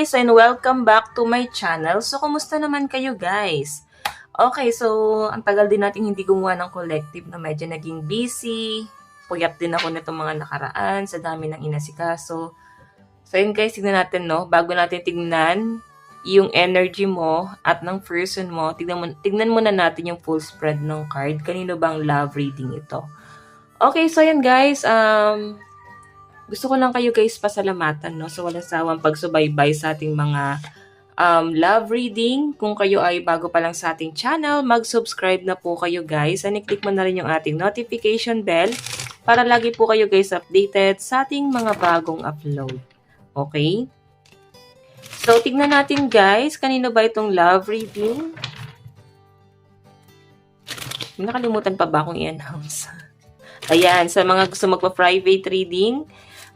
guys and welcome back to my channel. So, kumusta naman kayo guys? Okay, so ang tagal din natin hindi gumawa ng collective na medyo naging busy. Puyat din ako nitong mga nakaraan sa dami ng inasikaso. So, yun guys, tignan natin no. Bago natin tignan yung energy mo at ng person mo, tignan muna natin yung full spread ng card. Kanino bang love reading ito? Okay, so yan guys, gusto ko lang kayo guys pasalamatan no, sa walang sawang pagsubaybay sa ating mga love reading. Kung kayo ay bago pa lang sa ating channel, mag-subscribe na po kayo guys. And i-click mo na rin yung ating notification bell para lagi po kayo guys updated sa ating mga bagong upload. Okay? So, tignan natin guys, kanino ba itong love reading? Nakalimutan pa ba akong i-announce? Ayan, sa mga gusto magpa-private reading,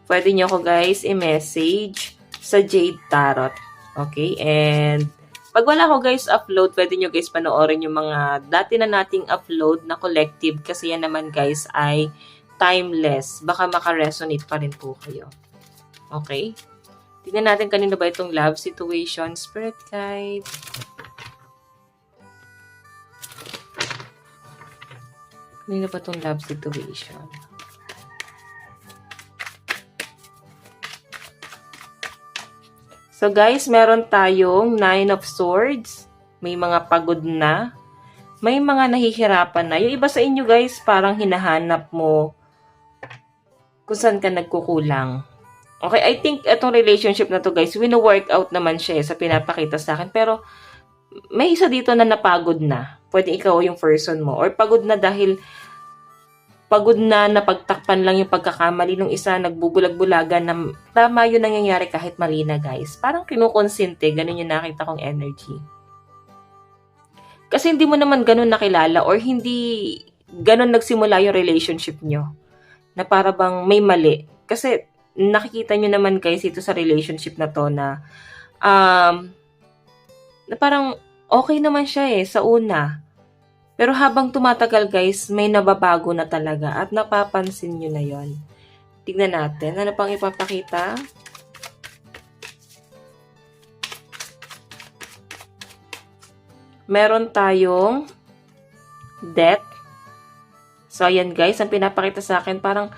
pwede nyo ako guys i-message sa Jade Tarot. Okay? And pag wala ko guys upload, pwede nyo guys panoorin yung mga dati na nating upload na collective kasi yan naman guys ay timeless. Baka makaresonate pa rin po kayo. Okay? Tingnan natin kanino ba itong love situation, spirit guide. Kanino ba itong love situation? So guys, meron tayong 9 of Swords. May mga pagod na. May mga nahihirapan na. Yung iba sa inyo guys, parang hinahanap mo kung saan ka nagkukulang. Okay, I think itong relationship na to guys, wino-work out naman siya sa pinapakita sa akin. Pero may isa dito na napagod na. Pwede ikaw yung person mo. Or pagod na dahil pagod na napagtakpan lang yung pagkakamali ng isa, nagbubulag-bulagan na tama yun nangyayari kahit mali na guys. Parang kinukonsente, ganun yung nakita kong energy. Kasi hindi mo naman ganun nakilala or hindi ganun nagsimula yung relationship nyo. Na para bang may mali. Kasi nakikita nyo naman guys ito sa relationship na to na parang okay naman siya sa una. Pero habang tumatagal guys, may nababago na talaga at napapansin nyo na yon. Tignan natin. Ano pang ipapakita? Meron tayong death. So, ayan guys, ang pinapakita sa akin, parang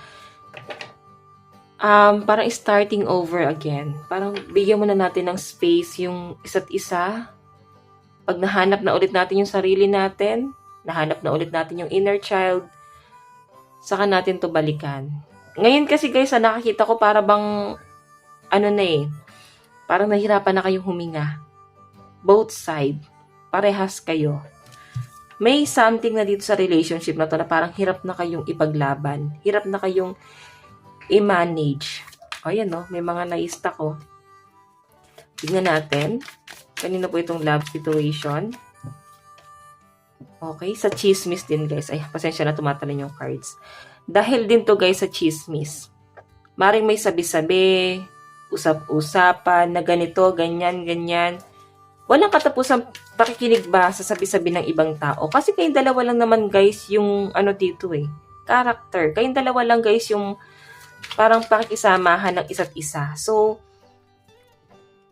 starting over again. Parang bigyan muna natin ng space yung isa't isa. Pag nahanap na ulit natin yung sarili natin, nahanap na ulit natin yung inner child, saka natin to balikan. Ngayon kasi guys, nakakita ko para bang, parang nahirapan na kayong huminga. Both side, parehas kayo. May something na dito sa relationship na to na parang hirap na kayong ipaglaban. Hirap na kayong i-manage. O yan no, may mga naista ko. Tignan natin. Kanino po itong love situation? Okay, sa chismis din guys. Ay, pasensya na tumatalon yung cards. Dahil din to guys sa chismis. Maring may sabi-sabi, usap-usapan, na ganito, ganyan, ganyan. Walang katapusang pakikinig ba sa sabi-sabi ng ibang tao? Kasi kayong dalawa lang naman guys yung dito character. Kayong dalawa lang guys yung parang pakikisamahan ng isa't isa. So,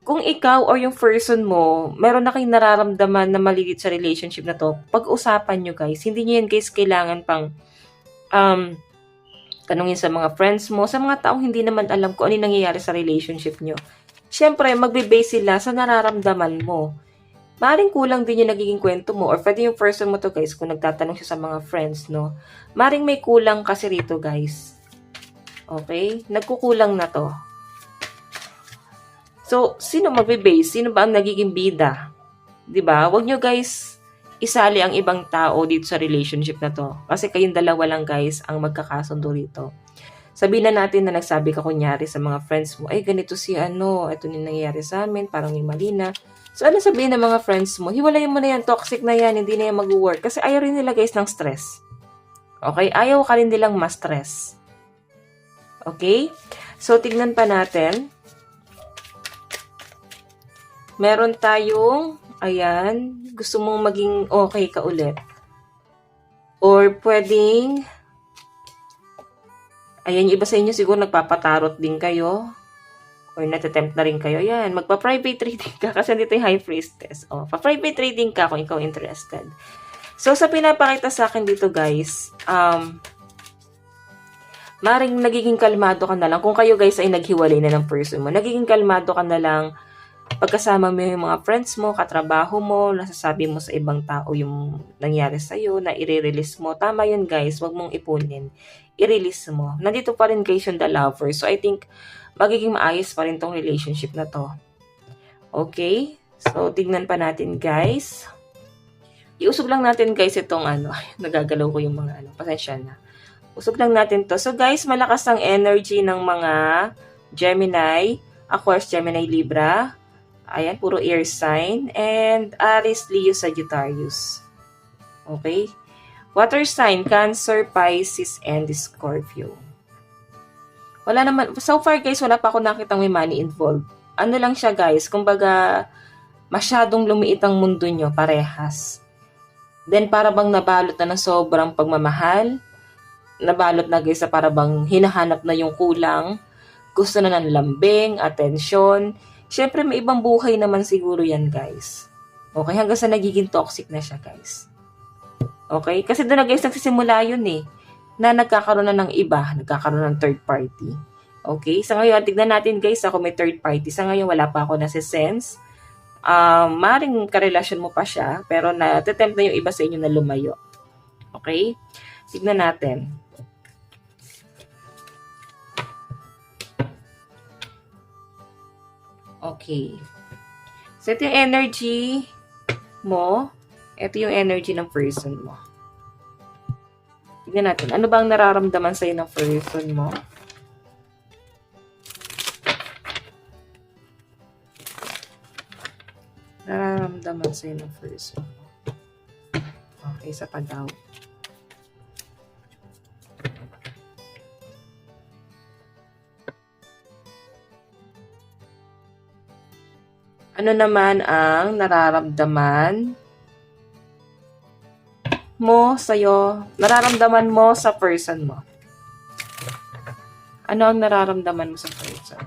kung ikaw or yung person mo, meron na kayong nararamdaman na malilit sa relationship na to, pag-usapan nyo guys. Hindi nyo yan guys kailangan pang tanungin sa mga friends mo, sa mga taong hindi naman alam kung ano yung nangyayari sa relationship nyo. Siyempre, magbe-base sila sa nararamdaman mo. Maring kulang din yung nagiging kwento mo or pwede yung person mo to guys kung nagtatanong siya sa mga friends, no? Maring may kulang kasi rito guys. Okay? Nagkukulang na to. So, sino magbe-base? Sino ba ang nagiging bida? 'Di ba? Huwag nyo guys isali ang ibang tao dito sa relationship na to. Kasi kayong dalawa lang guys ang magkakasundo rito. Sabihin na natin na nagsabi ka kunyari sa mga friends mo, ay ganito si ito na nangyayari sa amin, parang may mali na. So, ano sabihin ng mga friends mo? Hiwalayin mo na yan, toxic na yan, hindi na yan mag-work. Kasi ayaw rin nila guys ng stress. Okay? Ayaw ka rin nilang ma-stress. Okay? So, tignan pa natin. Meron tayong, ayan, gusto mong maging okay ka ulit. Or pwedeng, ayan, yung iba sa inyo siguro nagpapatarot din kayo. or natatempt na rin kayo, yan, magpa-private reading ka kasi dito yung High Priestess. O, pa-private reading ka kung ikaw interested. So, sa pinapakita sa akin dito, guys, maring nagiging kalmado ka na lang. Kung kayo, guys, ay naghiwalay na ng person mo, nagiging kalmado ka na lang pagkasama mo yung mga friends mo, katrabaho mo, nasasabi mo sa ibang tao yung nangyari sa'yo, na i-release mo. Tama yun, guys. Huwag mong ipunin. I-release mo. Nandito pa rin, guys, yung the lover. So, I think, magiging maayos pa rin tong relationship na to. Okay? So, tignan pa natin, guys. Iusog lang natin, guys, itong nagagalaw ko yung mga pasensya na. Usog lang natin to. So, guys, malakas ang energy ng mga Gemini, Aquarius, Gemini, Libra. Ayan, puro air sign. And Aries, Leo, Sagittarius. Okay? Water sign, Cancer, Pisces, and Scorpio. Wala naman, so far guys, wala pa ako nakitang may money involved. Ano lang siya guys, kumbaga, masyadong lumiit ang mundo nyo, parehas. Then para bang nabalot na ng sobrang pagmamahal, nabalot na guys sa para bang hinahanap na yung kulang, gusto na ng lambing, atensyon. Siyempre may ibang buhay naman siguro yan guys. Okay, hanggang sa nagiging toxic na siya guys. Okay, kasi doon na guys nagsisimula yun na nagkakaroon na ng iba, nagkakaroon ng third party. Okay? Sa ngayon, tignan natin guys, ako may third party. Sa ngayon, wala pa ako nasi-sense. Maring karelasyon mo pa siya, pero natatempt na yung iba sa inyo na lumayo. Okay? Tignan natin. Okay. So, ito yung energy mo. Ito yung energy ng person mo. Tignan natin. Ano bang nararamdaman sa'yo ng person mo? Nararamdaman sa'yo ng person mo. Okay, isa pa daw. Ano naman ang nararamdaman mo sa'yo, nararamdaman mo sa person mo? Ano ang nararamdaman mo sa person?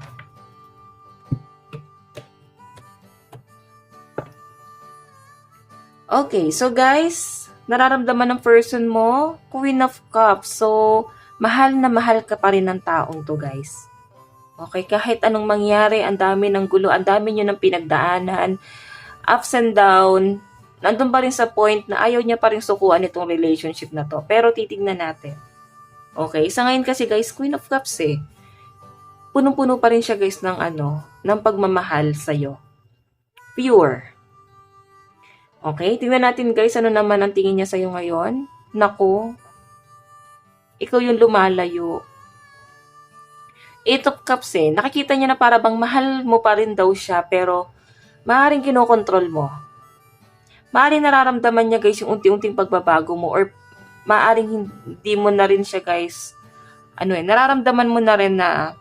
Okay, so guys, nararamdaman ng person mo, Queen of Cups. So, mahal na mahal ka pa rin ng taong to, guys. Okay, kahit anong mangyari, ang dami ng gulo, ang dami nyo ng pinagdaanan, ups and down, nandun pa rin sa point na ayaw niya pa rin sukuan itong relationship na to. Pero titignan natin. Okay, sa ngayon kasi guys, Queen of Cups punong-puno pa rin siya guys ng ng pagmamahal sa'yo. Pure. Okay, tingnan natin guys, ano naman ang tingin niya sa'yo ngayon? Naku, ikaw yung lumalayo. Eight of Cups nakikita niya na para bang mahal mo pa rin daw siya, pero maaaring kinokontrol mo. Maaaring nararamdaman niya guys yung unti-unting pagbabago mo, or maaaring hindi mo na rin siya guys, nararamdaman mo na rin na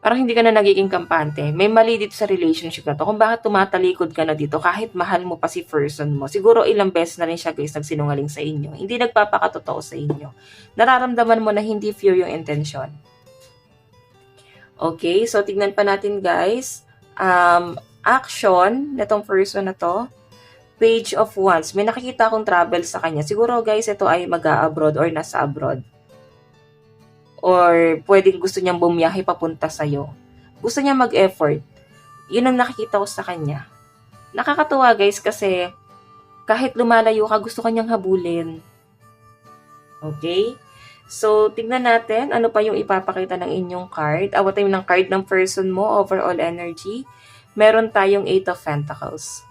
parang hindi ka na nagiging kampante. May mali dito sa relationship na to. Kung bakit tumatalikod ka na dito kahit mahal mo pa si person mo. Siguro ilang beses na rin siya guys nagsinungaling sa inyo. Hindi nagpapakatotoo sa inyo. Nararamdaman mo na hindi pure yung intention. Okay, so tignan pa natin guys. Action netong person na to. Page of Wands. May nakikita akong travel sa kanya. Siguro guys, ito ay mag-a-abroad or nasa abroad. Or pwedeng gusto niyang bumiyahe papunta sa'yo. Gusto niya mag-effort. Yun ang nakikita ko sa kanya. Nakakatuwa guys kasi kahit lumalayo ka, gusto kanyang habulin. Okay? So, tignan natin ano pa yung ipapakita ng inyong card. Awat tayo ng card ng person mo, overall energy. Meron tayong 8 of Pentacles.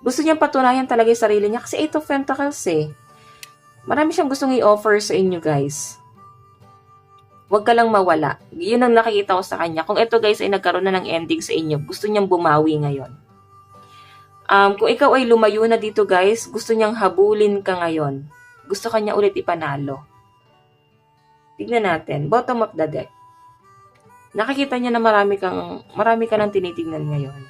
Gusto niyang patunayan talaga yung sarili niya kasi 8 of Pentacles Marami siyang gustong i-offer sa inyo guys. Huwag ka lang mawala. Yun ang nakikita ko sa kanya. Kung ito guys ay nagkaroon na ng ending sa inyo, gusto niyang bumawi ngayon. Kung ikaw ay lumayo na dito guys, gusto niyang habulin ka ngayon. Gusto kanya ulit ipanalo. Tignan natin. Bottom of the deck. Nakikita niya na marami ka nang tinitignan ngayon.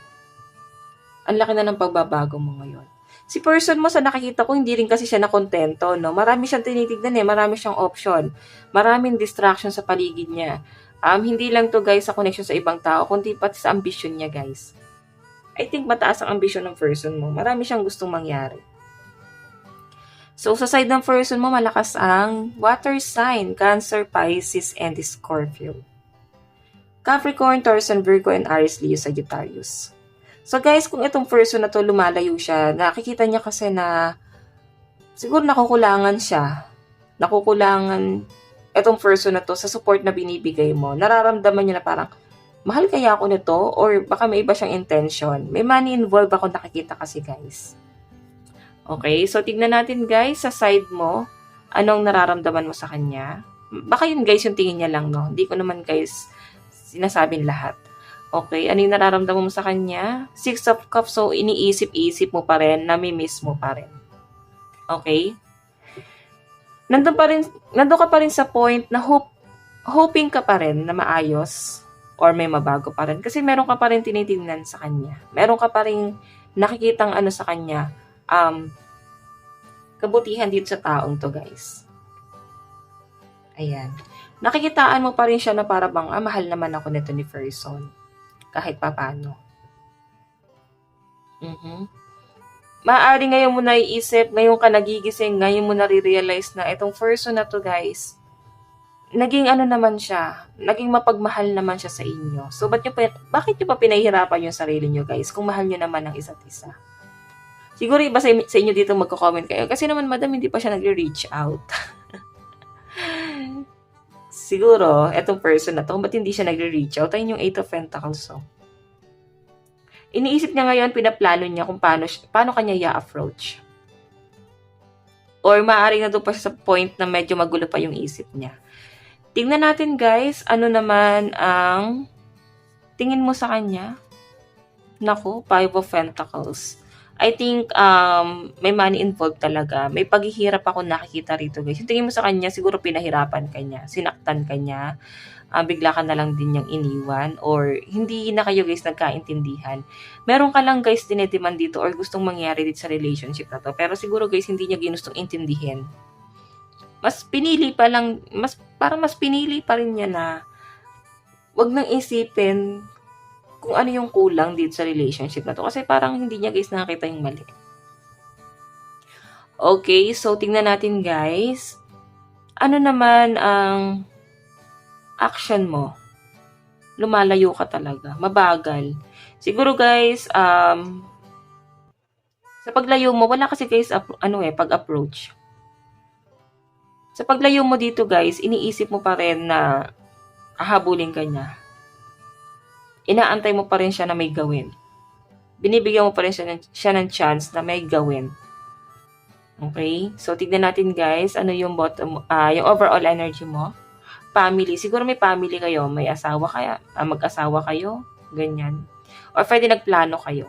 Ang laki na ng pagbabago mo ngayon. Si person mo sa nakikita ko, hindi rin kasi siya nakontento, no? Marami siyang tinitignan marami siyang option. Maraming distraction sa paligid niya. Hindi lang to guys sa connection sa ibang tao, kundi pati sa ambisyon niya guys. I think mataas ang ambisyon ng person mo. Marami siyang gustong mangyari. So, sa side ng person mo, malakas ang water sign, Cancer, Pisces, and Scorpio. Capricorn, Taurus, Virgo, and Aries, Leo, Sagittarius. So guys, kung itong person na to lumalayo siya, nakikita niya kasi na siguro nakukulangan siya. Nakukulangan itong person na to sa support na binibigay mo. Nararamdaman niya na parang, mahal kaya ako nito? Or baka may iba siyang intention. May money involved ako nakikita kasi guys. Okay, so tignan natin guys sa side mo, anong nararamdaman mo sa kanya. Baka yun guys yung tingin niya lang, no? Hindi ko naman guys sinasabing lahat. Okay, ano yung nararamdaman mo sa kanya? 6 of Cups, so iniisip-isip mo pa rin, nami-miss mo pa rin. Okay? Nandun ka pa rin sa point na hoping ka pa rin na maayos or may mabago pa rin. Kasi meron ka pa rin tinitingnan sa kanya. Meron ka pa rin nakikitang ano sa kanya, kabutihan dito sa taong to guys. Ayan. Nakikitaan mo pa rin siya na para bang, mahal naman ako nito ni person. Kahit papano. Maaari ngayon mo naiisip, ngayon ka nagigising, ngayon mo nare-realize na itong person na to guys, naging ano naman siya, naging mapagmahal naman siya sa inyo. So, bakit nyo pa pinahihirapan yung sarili nyo guys, kung mahal nyo naman ang isa't isa? Siguro iba sa inyo dito magko-comment kayo, kasi naman madam, hindi pa siya nagre-reach out. Siguro, etong person na to, ba't hindi siya nagre-reach out? Ayun yung 8 of Pentacles, so. Iniisip niya ngayon, pinaplano niya kung paano kanya i-approach. Or maaaring na doon pa siya sa point na medyo magulo pa yung isip niya. Tingnan natin guys, ano naman ang tingin mo sa kanya? Naku, 5 of Pentacles. I think may money involved talaga. May paghihirap ako nakikita rito guys. Yung tingin mo sa kanya, siguro pinahirapan ka niya, sinaktan ka niya, bigla ka na lang din niyang iniwan, or hindi na kayo guys nagkaintindihan. Meron ka lang guys dinedemand dito or gustong mangyari dito sa relationship na to. Pero siguro guys, hindi niya ginustong intindihin. Parang mas pinili pa rin niya na wag nang isipin kung ano yung kulang dito sa relationship na to. Kasi parang hindi niya guys nakakita yung mali. Okay, so tingnan natin guys. Ano naman ang action mo? Lumalayo ka talaga. Mabagal. Siguro guys, sa paglayo mo, wala kasi guys, pag-approach. Sa paglayo mo dito guys, iniisip mo pa rin na hahabulin ka niya. Inaantay mo pa rin siya na may gawin. Binibigyan mo pa rin siya ng chance na may gawin. Okay? So, tignan natin guys, ano yung yung overall energy mo. Family. Siguro may family kayo. May asawa kayo. Mag-asawa kayo. Ganyan. Or pwede nagplano kayo.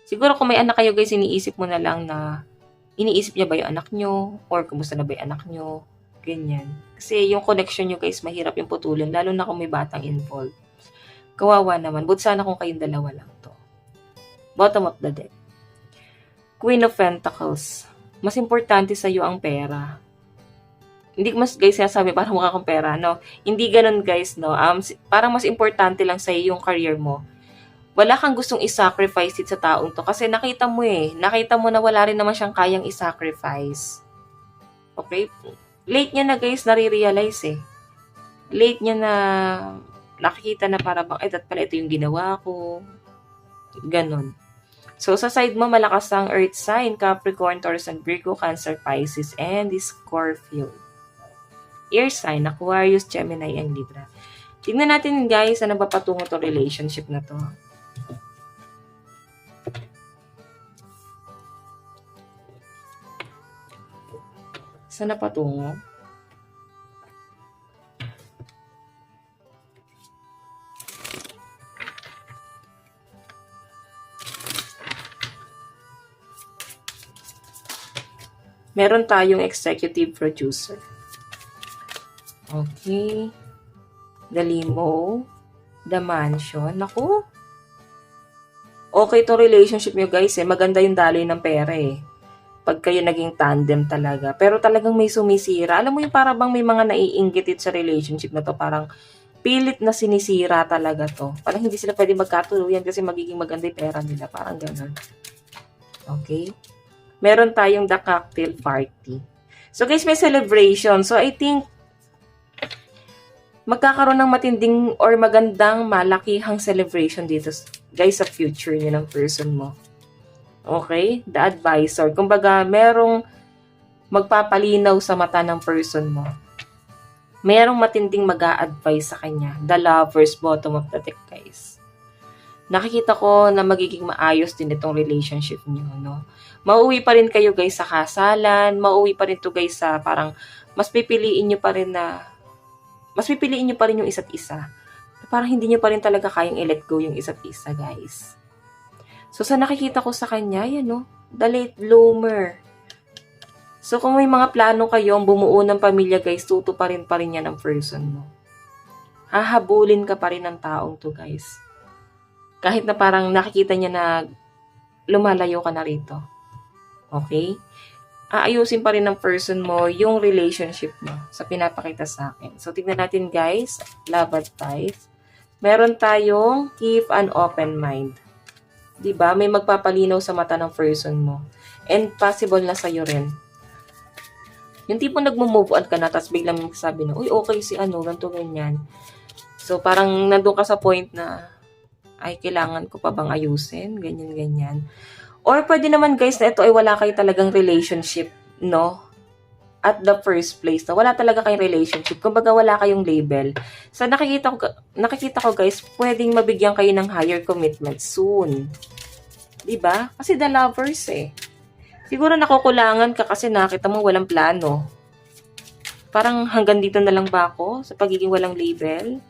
Siguro kung may anak kayo guys, iniisip mo na lang na iniisip niya ba yung anak nyo? Or kumusta na ba yung anak nyo? Ganyan. Kasi yung connection nyo guys, mahirap yung putulin. Lalo na kung may batang involved. Kawawa naman. But sana kung kayong dalawa lang to. Bottom of the deck. Queen of Pentacles. Mas importante sa iyo ang pera. Hindi ko mas guys sinasabi parang mukha kang pera, no? Hindi ganun guys, no? Parang mas importante lang sa iyo yung career mo. Wala kang gustong i-sacrifice sa taong to. Kasi nakita mo Nakita mo na wala rin naman siyang kayang i-sacrifice. Okay? Late niya na guys, nare-realize Late niya na nakikita na para bang, pala ito yung ginawa ko. Ganon. So, sa side mo, malakas ang Earth sign, Capricorn, Taurus, Virgo, Cancer, Pisces, and Scorpio. Air sign, Aquarius, Gemini, and Libra. Tingnan natin guys, ano ba patungo to relationship na to. Saan na patungo? Meron tayong executive producer. Okay. The limo. The mansion. Naku. Okay to relationship nyo guys Maganda yung daloy ng pera Pag kayo naging tandem talaga. Pero talagang may sumisira. Alam mo yung para bang may mga naiinggit sa relationship na to. Parang pilit na sinisira talaga to. Parang hindi sila pwede magkatuluyan kasi magiging maganda yung pera nila. Parang ganun. Okay? Meron tayong the cocktail party. So guys, may celebration. So I think magkakaroon ng matinding or magandang malakihang celebration dito guys sa future niyo ng person mo. Okay? The advisor. Kumbaga, merong magpapalinaw sa mata ng person mo. Merong matinding mag-a-advise sa kanya. The lovers, bottom of the deck, guys. Nakikita ko na magiging maayos din itong relationship niyo, no? Mauwi pa rin kayo, guys, sa kasalan. Mauwi pa rin to guys, sa parang mas pipiliin niyo pa rin yung isa't isa. Parang hindi niyo pa rin talaga kayang i-let go yung isa't isa, guys. So, sa nakikita ko sa kanya, yan, no? The late bloomer. So, kung may mga plano kayong bumuo ng pamilya, guys, tutuparin pa rin yan ang person mo. Hahabulin ka pa rin ng taong to, guys. Kahit na parang nakikita niya na lumalayo ka na rito. Okay? Aayusin pa rin ng person mo yung relationship mo sa pinapakita sa akin. So, tignan natin, guys. Love advice. Meron tayong keep an open mind. Diba? May magpapalinaw sa mata ng person mo. And possible na sa'yo rin. Yung tipong nagmo-move on ka na, tapos biglang sabi na, uy, okay si ano, ganito, ganyan. So, parang nandun ka sa point na, ay, kailangan ko pa bang ayusin? Ganyan, ganyan. Or pwede naman, guys, na ito ay wala kayo talagang relationship, no? At the first place, na wala talaga kayong relationship. Kumbaga, wala kayong label. So, nakikita ko, guys, pwedeng mabigyan kayo ng higher commitment soon. Diba? Kasi the lovers, eh. Siguro nakukulangan ka kasi nakita mo walang plano. Parang hanggang dito na lang ba ako sa pagiging walang label?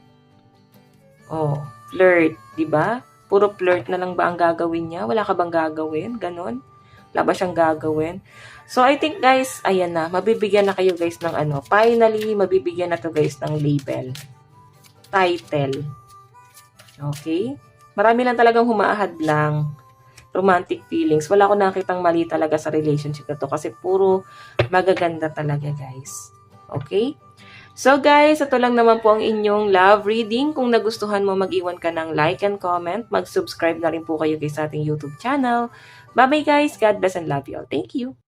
Oh, flirt, diba? Puro flirt na lang ba ang gagawin niya? Wala ka bang gagawin? Ganon? Wala ba siyang gagawin? So, I think, guys, ayan na. Mabibigyan na kayo, guys, ng ano. Finally, mabibigyan na to, guys, ng label. Title. Okay? Marami lang talagang humaahad lang. Romantic feelings. Wala ko nakitang mali talaga sa relationship na to kasi puro magaganda talaga, guys. Okay? So, guys, ito lang naman po ang inyong love reading. Kung nagustuhan mo, mag-iwan ka ng like and comment. Mag-subscribe na rin po kayo guys sa ating YouTube channel. Bye-bye, guys. God bless and love you all. Thank you.